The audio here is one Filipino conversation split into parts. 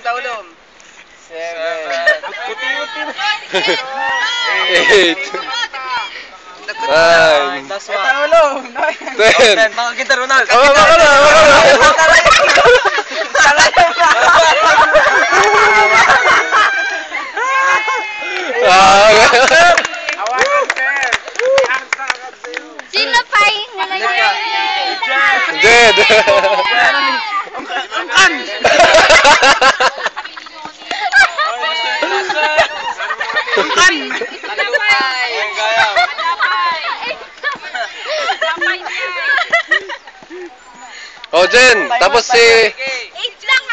taulom. 7. Puti-puti. 8. 9. Taulom. 10. Mga kita Ronald. Sino pa yung nalagay? Jed. Angkan. Angkan. Oh, Jen, tapos si... 8 lang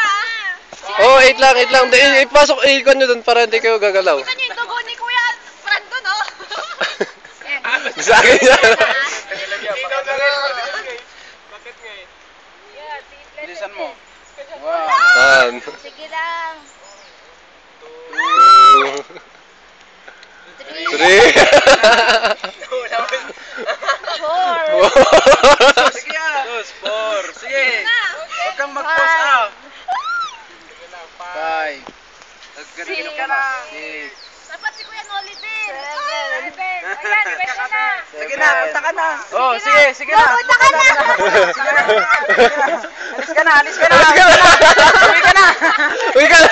Oh, 8 lang, 8 lang. Ipasok, ikon nyo dun para hindi kayo gagalaw. Kita niyo yung dugo ni Kuya Brandon, oh. Sa akin yan. Bilisan mo. One. Sige lang. 2. 3. 4. Sige ah. 4. Sige. Huwag kang mag-post up. 5. Nagganito ka na. 6. Dapat si Kuya Noli din. 7. Ayan, pwede na. Sige na, punta ka na. Oh, sige, sige na. Punta ka na. Alis ka na, alis ka na. Uwi ka na. Uy ka na.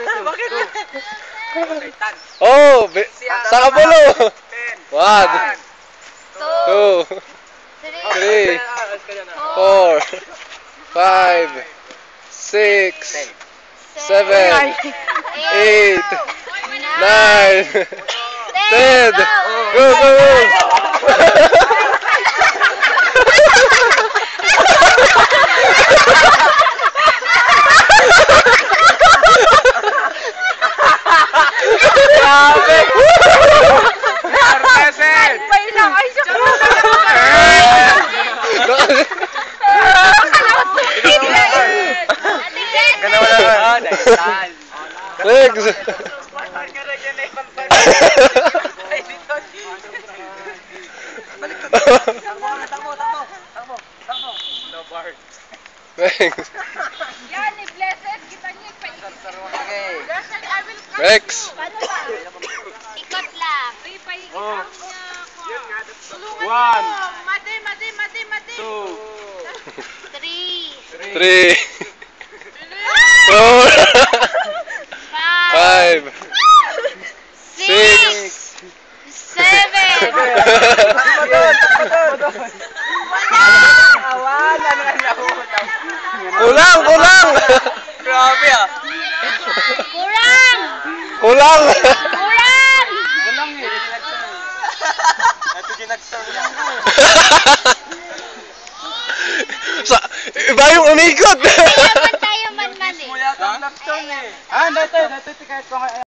Oh, bakit? Oh, sa kabulo. 1. 2. 3. 4. 5. 6. 7. 8. 9. 10. Go, go, go. Grabe! Artesen! Ganawa lang. Legs. Legs. Yan, ni Blessed. Kita niyo, paikot. Blessed, I will cut Rex. you. Paano ba? Ikot lang. Ay, paikot lang niya ako. Tulungan One. mo. Mati, mati, mati, mati. 3. 3. 4. 5. 6. 7. Kulang, kulang. Grabe ah. Kurang. Kulang. Kurang. Walang eh. Ito ginagsaw niya. Iba yung umikot. Kaya man tayo man-man eh. Mula kang nagsaw eh. Ah, dito kahit